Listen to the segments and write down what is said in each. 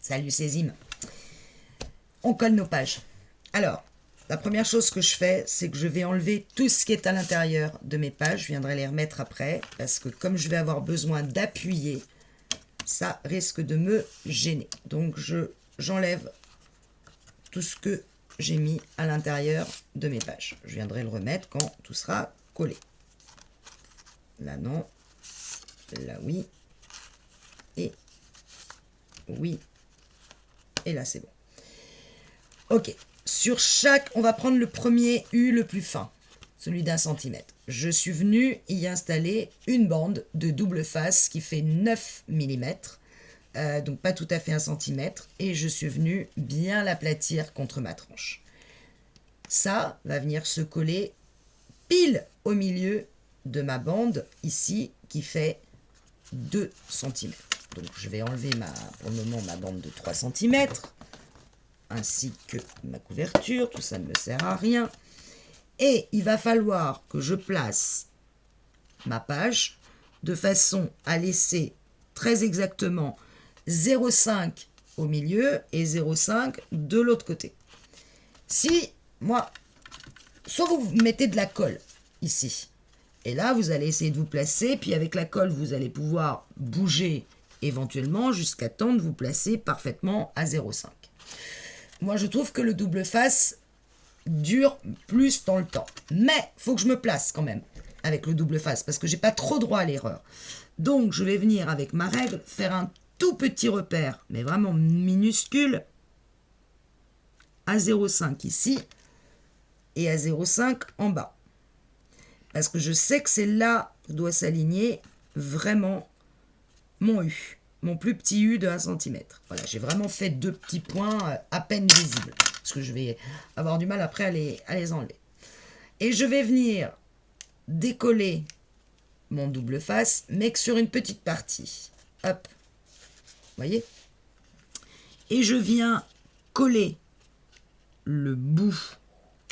Salut Césime. On colle nos pages. Alors, la première chose que je fais, c'est que je vais enlever tout ce qui est à l'intérieur de mes pages. Je viendrai les remettre après, parce que comme je vais avoir besoin d'appuyer, ça risque de me gêner. Donc, j'enlève tout ce que j'ai mis à l'intérieur de mes pages. Je viendrai le remettre quand tout sera collé. Là, non. Là, oui. Et oui. Et là, c'est bon. Ok. Sur chaque, on va prendre le premier U le plus fin, celui d'1 centimètre. Je suis venu y installer une bande de double face qui fait 9 mm, donc pas tout à fait 1 centimètre, et je suis venu bien l'aplatir contre ma tranche. Ça va venir se coller pile au milieu de ma bande ici qui fait 2 cm. Donc je vais enlever pour le moment ma bande de 3 cm, ainsi que ma couverture, tout ça ne me sert à rien. Et il va falloir que je place ma page de façon à laisser très exactement 0,5 au milieu et 0,5 de l'autre côté. Si, moi, soit vous mettez de la colle ici, et là vous allez essayer de vous placer, puis avec la colle vous allez pouvoir bouger éventuellement jusqu'à temps de vous placer parfaitement à 0,5. Moi je trouve que le double face dure plus dans le temps, mais il faut que je me place quand même avec le double face parce que j'ai pas trop droit à l'erreur. Donc je vais venir avec ma règle faire un tout petit repère, mais vraiment minuscule, à 0,5 ici et à 0,5 en bas, parce que je sais que c'est là que doit s'aligner vraiment mon U, mon plus petit U de 1 cm. Voilà, j'ai vraiment fait 2 petits points à peine visibles, parce que je vais avoir du mal après à les enlever. Et je vais venir décoller mon double face, mais que sur une petite partie. Hop, vous voyez? Et je viens coller le bout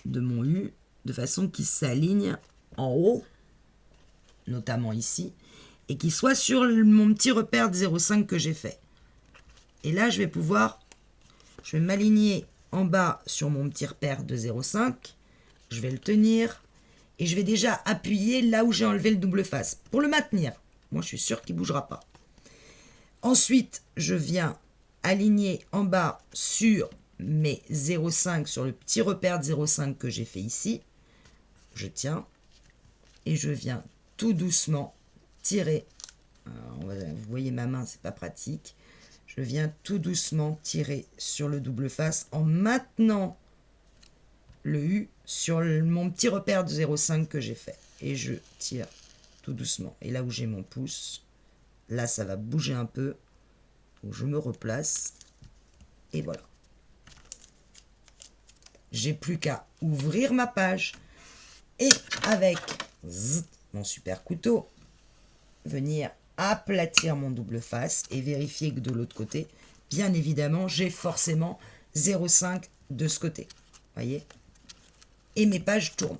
de mon U de façon qu'il s'aligne en haut, notamment ici, et qu'il soit sur mon petit repère de 0,5 que j'ai fait. Et là, je vais m'aligner en bas sur mon petit repère de 0,5, je vais le tenir, et je vais déjà appuyer là où j'ai enlevé le double face, pour le maintenir. Moi, je suis sûre qu'il ne bougera pas. Ensuite, je viens aligner en bas sur mes 0,5, sur le petit repère de 0,5 que j'ai fait ici. Je tiens, et je viens tout doucement tirer. Vous voyez ma main, c'est pas pratique. Je viens tout doucement tirer sur le double face en maintenant le U sur mon petit repère de 0,5 que j'ai fait. Et je tire tout doucement. Et là où j'ai mon pouce, là ça va bouger un peu. Donc je me replace. Et voilà. J'ai plus qu'à ouvrir ma page. Et avec mon super couteau, venir aplatir mon double face et vérifier que de l'autre côté, bien évidemment, j'ai forcément 0,5 de ce côté. Voyez? Et mes pages tournent.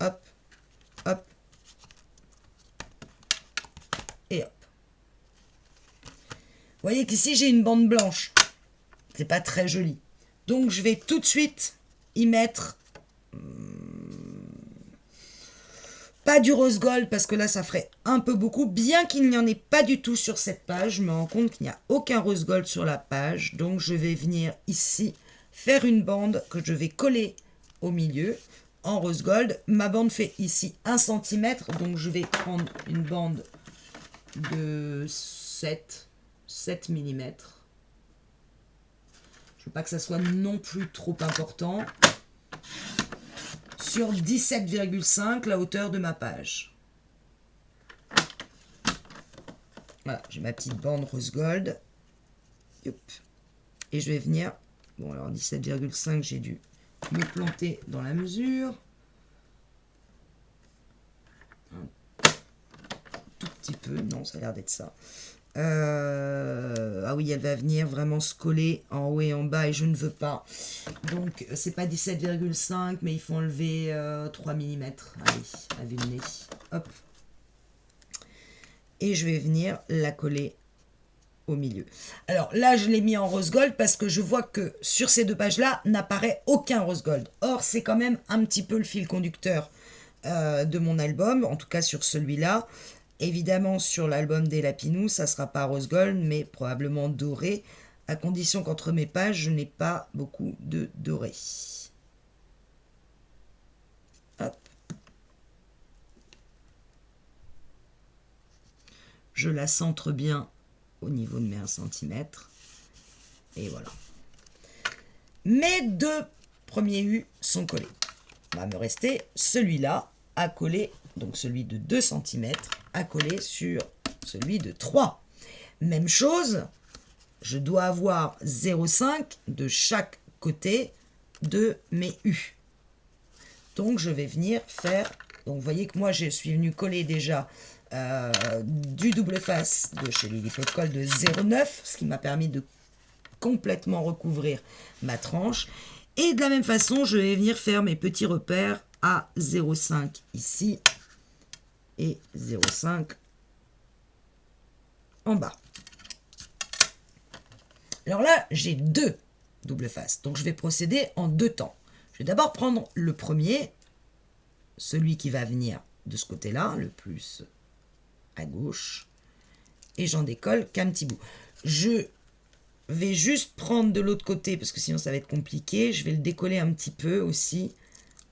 Hop, hop, et hop. Vous voyez qu'ici, j'ai une bande blanche. C'est pas très joli. Donc, je vais tout de suite y mettre... pas du rose gold, parce que là, ça ferait un peu beaucoup. Bien qu'il n'y en ait pas du tout sur cette page, je me rends compte qu'il n'y a aucun rose gold sur la page. Donc, je vais venir ici faire une bande que je vais coller au milieu en rose gold. Ma bande fait ici 1 cm, donc je vais prendre une bande de 7 mm. Je ne veux pas que ça soit non plus trop important. Sur 17,5 la hauteur de ma page. Voilà, j'ai ma petite bande rose gold. Et je vais venir... Bon, alors 17,5, j'ai dû me planter dans la mesure. Un tout petit peu, non, ça a l'air d'être ça. Ah oui, elle va venir vraiment se coller en haut et en bas et je ne veux pas. Donc, c'est pas 17,5, mais il faut enlever 3 mm. Allez, avec le nez. Hop. Et je vais venir la coller au milieu. Alors là, je l'ai mis en rose gold parce que je vois que sur ces deux pages-là n'apparaît aucun rose gold. Or, c'est quand même un petit peu le fil conducteur de mon album, en tout cas sur celui-là. Évidemment, sur l'album des Lapinous, ça sera pas rose gold, mais probablement doré, à condition qu'entre mes pages, je n'ai pas beaucoup de doré. Hop. Je la centre bien au niveau de mes 1 cm. Et voilà. Mes deux premiers U sont collés. Il va me rester celui-là à coller, donc celui de 2 cm, à coller sur celui de 3. Même chose, je dois avoir 0,5 de chaque côté de mes U. Donc je vais venir faire, donc vous voyez que moi je suis venu coller déjà du double face de chez Lily Pot Colle de 0,9, ce qui m'a permis de complètement recouvrir ma tranche. Et de la même façon, je vais venir faire mes petits repères à 0,5 ici et 0,5 en bas. Alors là, j'ai deux double faces, donc je vais procéder en deux temps. Je vais d'abord prendre le premier, celui qui va venir de ce côté-là, le plus à gauche, et j'en décolle qu'un petit bout. Je vais juste prendre de l'autre côté, parce que sinon ça va être compliqué, je vais le décoller un petit peu aussi,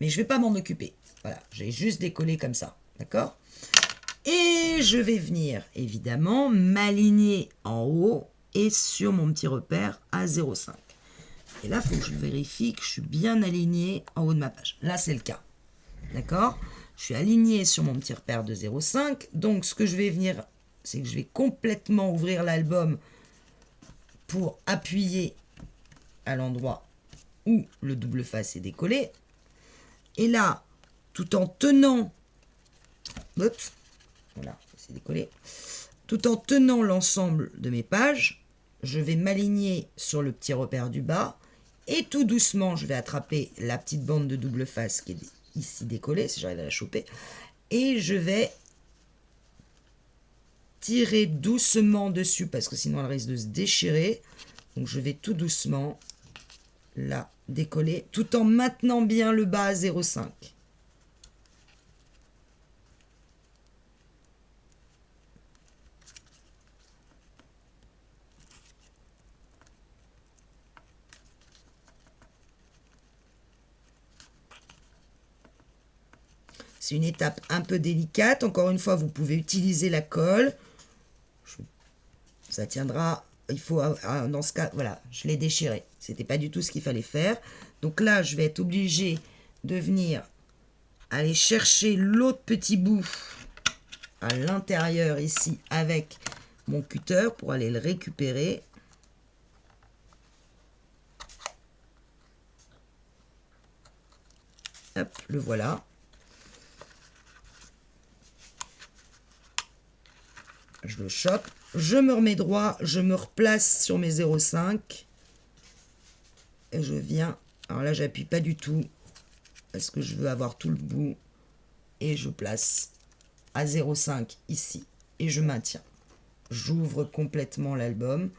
mais je ne vais pas m'en occuper. Voilà, j'ai juste décollé comme ça, d'accord? Et je vais venir, évidemment, m'aligner en haut et sur mon petit repère à 0,5. Et là, il faut que je vérifie que je suis bien aligné en haut de ma page. Là, c'est le cas. D'accord? Je suis aligné sur mon petit repère de 0,5. Donc, ce que je vais venir, c'est que je vais complètement ouvrir l'album pour appuyer à l'endroit où le double face est décollé. Et là, tout en tenant... Oups, voilà, c'est décollé. Tout en tenant l'ensemble de mes pages, je vais m'aligner sur le petit repère du bas. Et tout doucement, je vais attraper la petite bande de double face qui est ici décollée, si j'arrive à la choper. Et je vais tirer doucement dessus, parce que sinon elle risque de se déchirer. Donc je vais tout doucement la décoller, tout en maintenant bien le bas à 0,5. C'est une étape un peu délicate. Encore une fois, vous pouvez utiliser la colle. Ça tiendra. Il faut, dans ce cas, voilà, je l'ai déchiré. C'était pas du tout ce qu'il fallait faire. Donc là, je vais être obligée de venir aller chercher l'autre petit bout à l'intérieur ici avec mon cutter pour aller le récupérer. Hop, le voilà. Je le chope, je me remets droit, je me replace sur mes 0,5 et je viens, alors là j'appuie pas du tout parce que je veux avoir tout le bout et je place à 0,5 ici et je maintiens. J'ouvre complètement l'album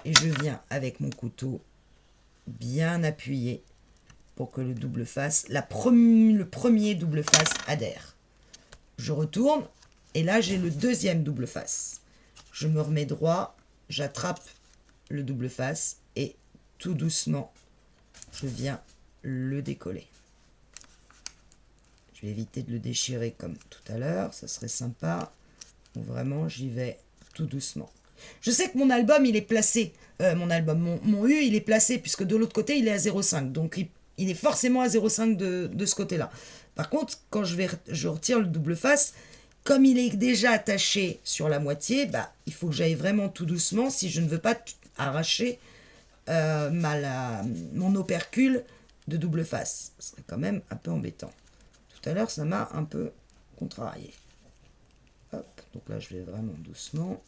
et je viens avec mon couteau bien appuyer pour que le double face, le premier double face adhère. Je retourne. Et là, j'ai le deuxième double face. Je me remets droit, j'attrape le double face et tout doucement, je viens le décoller. Je vais éviter de le déchirer comme tout à l'heure, ça serait sympa. Donc vraiment, j'y vais tout doucement. Je sais que mon album, il est placé. Mon U, il est placé puisque de l'autre côté, il est à 0,5. Donc, il est forcément à 0,5 de ce côté-là. Par contre, quand je retire le double face... Comme il est déjà attaché sur la moitié, il faut que j'aille vraiment tout doucement si je ne veux pas arracher mon opercule de double face. Ce serait quand même un peu embêtant. Tout à l'heure, ça m'a un peu contrarié. Hop, donc là, je vais vraiment doucement.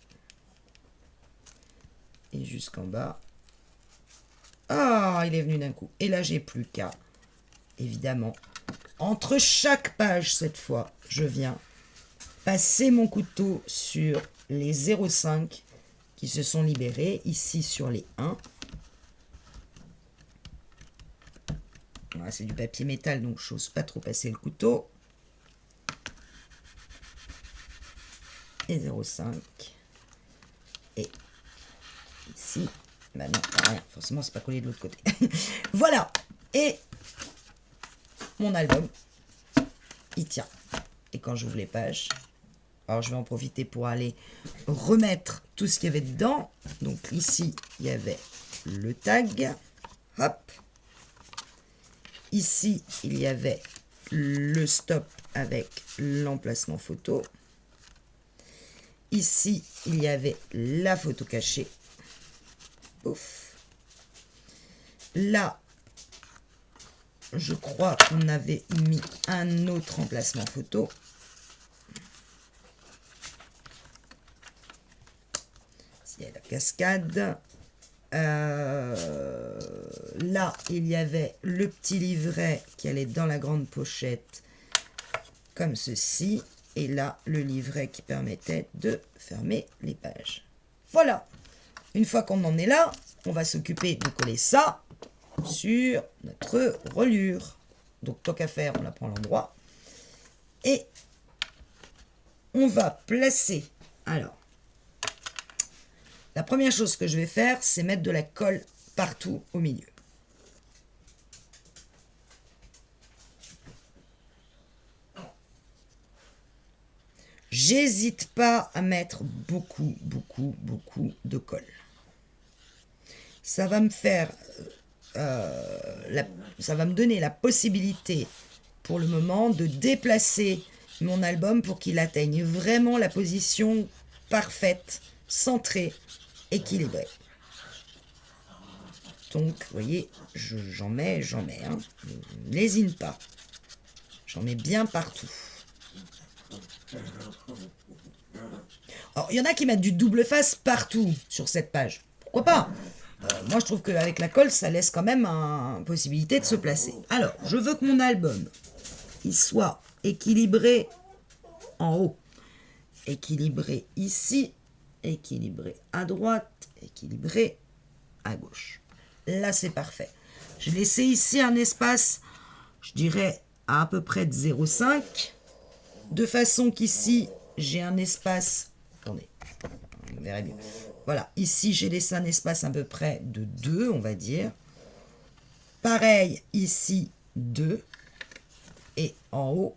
Et jusqu'en bas. Ah, il est venu d'un coup. Et là, j'ai plus qu'à, évidemment, entre chaque page, cette fois, je viens passer mon couteau sur les 0,5 qui se sont libérés ici sur les 1. Voilà, c'est du papier métal, donc je n'ose pas trop passer le couteau. Et 0,5. Et ici, bah non, rien, forcément c'est pas collé de l'autre côté. Voilà, et mon album, il tient. Et quand j'ouvre les pages, alors je vais en profiter pour aller remettre tout ce qu'il y avait dedans. Donc ici, il y avait le tag. Hop. Ici, il y avait le stop avec l'emplacement photo. Ici, il y avait la photo cachée. Ouf. Là, je crois qu'on avait mis un autre emplacement photo. Il y a la cascade. Là, il y avait le petit livret qui allait dans la grande pochette, comme ceci. Et là, le livret qui permettait de fermer les pages. Voilà. Une fois qu'on en est là, on va s'occuper de coller ça sur notre reliure. Donc, tant qu'à faire, on la prend à l'endroit. Et on va placer... Alors, la première chose que je vais faire, c'est mettre de la colle partout au milieu. J'hésite pas à mettre beaucoup de colle. Ça va me faire... ça va me donner la possibilité, pour le moment, de déplacer mon album pour qu'il atteigne vraiment la position parfaite, centrée, équilibrée. Donc, vous voyez, j'en mets, hein. Je n'hésite pas. J'en mets bien partout. Alors, il y en a qui mettent du double face partout sur cette page. Pourquoi pas? Moi, je trouve qu'avec la colle, ça laisse quand même une possibilité de se placer. Alors, je veux que mon album, il soit équilibré en haut. Équilibré ici, équilibré à droite, équilibré à gauche. Là, c'est parfait. J'ai laissé ici un espace, je dirais, à peu près de 0,5. De façon qu'ici, j'ai un espace... Attendez, vous verrez mieux. Voilà, ici, j'ai laissé un espace à peu près de 2, on va dire. Pareil, ici, 2. Et en haut,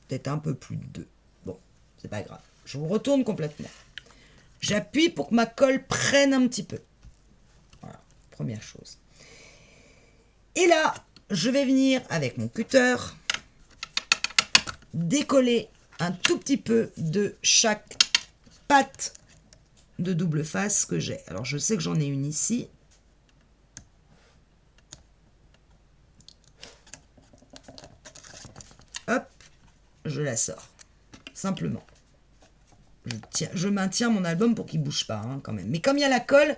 peut-être un peu plus de 2. Bon, c'est pas grave. Je vous retourne complètement. J'appuie pour que ma colle prenne un petit peu. Voilà, première chose. Et là, je vais venir avec mon cutter décoller un tout petit peu de chaque patte de double face que j'ai. Alors, je sais que j'en ai une ici. Hop, je la sors. Simplement. Je maintiens mon album pour qu'il ne bouge pas, hein, quand même. Mais comme il y a la colle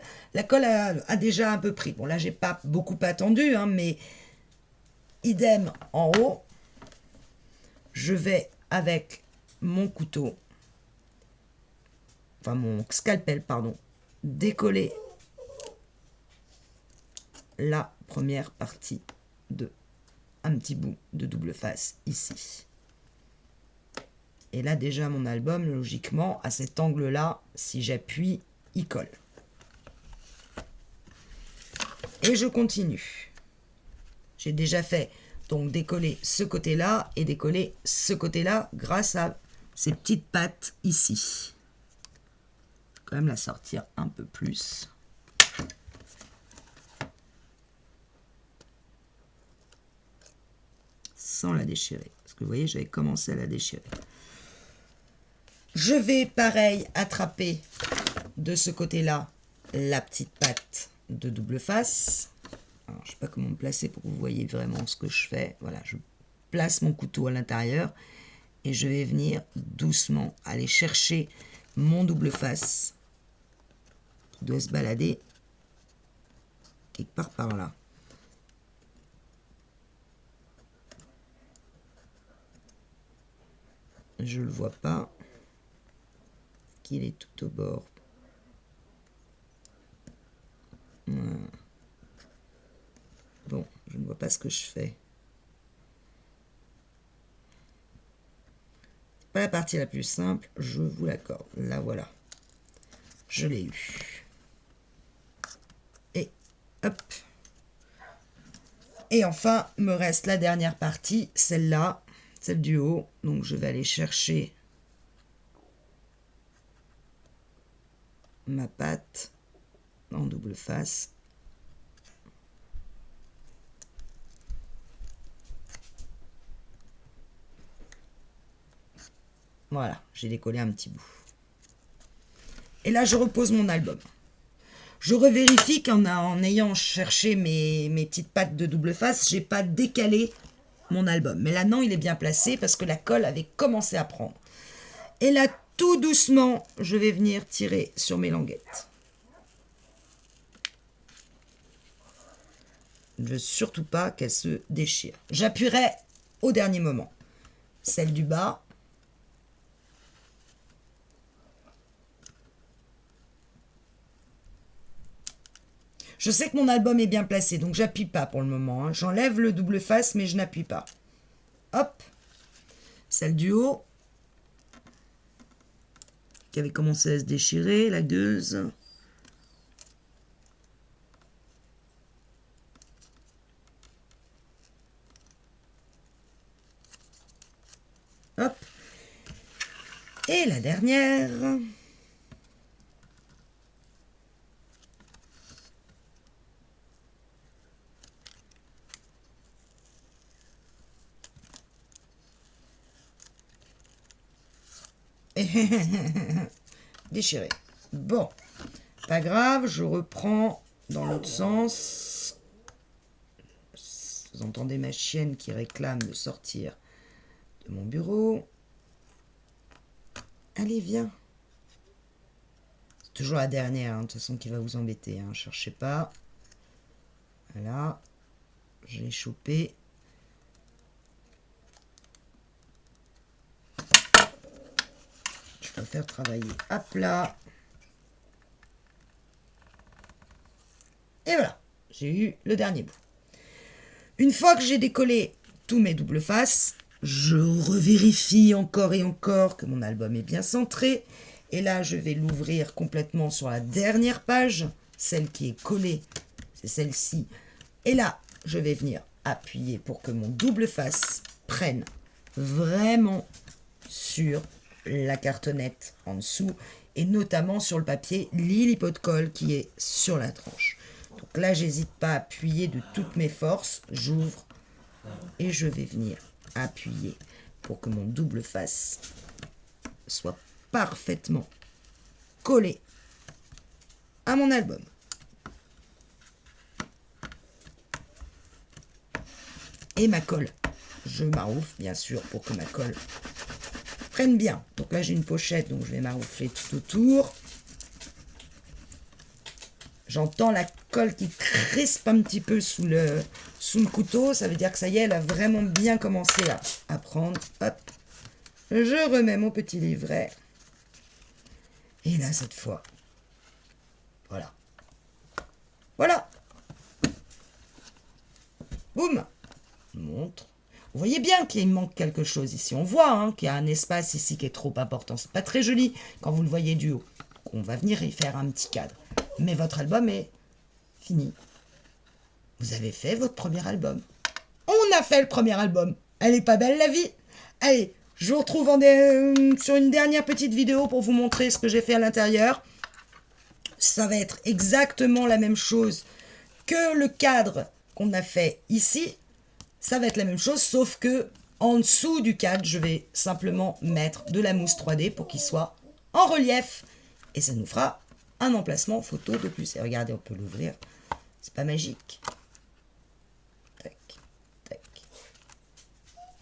a déjà un peu pris. Bon, là, j'ai pas beaucoup attendu, hein, mais idem en haut. Je vais avec mon couteau, enfin mon scalpel, pardon, décoller la première partie de un petit bout de double face ici. Et là, déjà, mon album, logiquement, à cet angle-là, si j'appuie, il colle. Et je continue. J'ai déjà fait, donc, décoller ce côté-là et décoller ce côté-là grâce à ces petites pattes ici. Je vais quand même la sortir un peu plus. Sans la déchirer. Parce que vous voyez, j'avais commencé à la déchirer. Je vais, pareil, attraper de ce côté-là la petite patte de double face. Alors, je ne sais pas comment me placer pour que vous voyez vraiment ce que je fais. Voilà, je place mon couteau à l'intérieur et je vais venir doucement aller chercher mon double face qui doit se balader quelque part par là. Je ne le vois pas. Qu'il est tout au bord. vois pas ce que je fais. C'est pas la partie la plus simple, je vous l'accorde. Là, voilà. Je l'ai eu. Et hop. Et enfin, me reste la dernière partie, celle-là, celle du haut. Donc, je vais aller chercher ma pâte en double face. Voilà, j'ai décollé un petit bout. Et là, je repose mon album. Je revérifie qu'en ayant cherché mes petites pattes de double face, j'ai pas décalé mon album. Mais là, non, il est bien placé parce que la colle avait commencé à prendre. Et là, tout doucement, je vais venir tirer sur mes languettes. Je ne veux surtout pas qu'elle se déchire. J'appuierai au dernier moment. Celle du bas. Je sais que mon album est bien placé, donc j'appuie pas pour le moment. Hein. J'enlève le double face, mais je n'appuie pas. Hop. Celle du haut. Qui avait commencé à se déchirer, la gueuse. Hop. Et la dernière. Déchiré. Bon, pas grave, je reprends dans l'autre sens. Vous entendez ma chienne qui réclame de sortir de mon bureau. Allez, viens. C'est toujours la dernière, hein, de toute façon, qui va vous embêter. Hein, cherchez pas. Voilà. Je l'ai chopé. Je peux faire travailler à plat. Et voilà, j'ai eu le dernier bout. Une fois que j'ai décollé tous mes doubles faces, je revérifie encore et encore que mon album est bien centré. Et là, je vais l'ouvrir complètement sur la dernière page, celle qui est collée, c'est celle-ci. Et là, je vais venir appuyer pour que mon double face prenne vraiment sur la cartonnette en dessous et notamment sur le papier Lily Pot de Colle qui est sur la tranche. Donc là, j'hésite pas à appuyer de toutes mes forces. J'ouvre et je vais venir appuyer pour que mon double face soit parfaitement collé à mon album. Et ma colle, je maroufle bien sûr pour que ma colle prenne bien. Donc là j'ai une pochette, donc je vais maroufler tout autour. J'entends la colle qui crispe un petit peu sous le couteau. Ça veut dire que ça y est, elle a vraiment bien commencé à prendre. Hop, je remets mon petit livret. Et là, cette fois, voilà. Voilà. Boum. Montre. Vous voyez bien qu'il manque quelque chose ici. On voit hein, qu'il y a un espace ici qui est trop important. C'est pas très joli quand vous le voyez du haut. On va venir y faire un petit cadre. Mais votre album est fini. Vous avez fait votre premier album. On a fait le premier album. Elle est pas belle la vie? Allez, je vous retrouve sur une dernière petite vidéo pour vous montrer ce que j'ai fait à l'intérieur. Ça va être exactement la même chose que le cadre qu'on a fait ici. Ça va être la même chose, sauf que en dessous du cadre, je vais simplement mettre de la mousse 3D pour qu'il soit en relief. Et ça nous fera un emplacement photo de plus. Et regardez, on peut l'ouvrir. C'est pas magique. Tac, tac.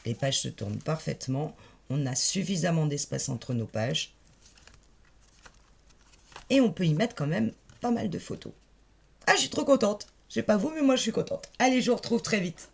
Les pages se tournent parfaitement. On a suffisamment d'espace entre nos pages. Et on peut y mettre quand même pas mal de photos. Ah, je suis trop contente. Je sais pas vous, mais moi je suis contente. Allez, je vous retrouve très vite.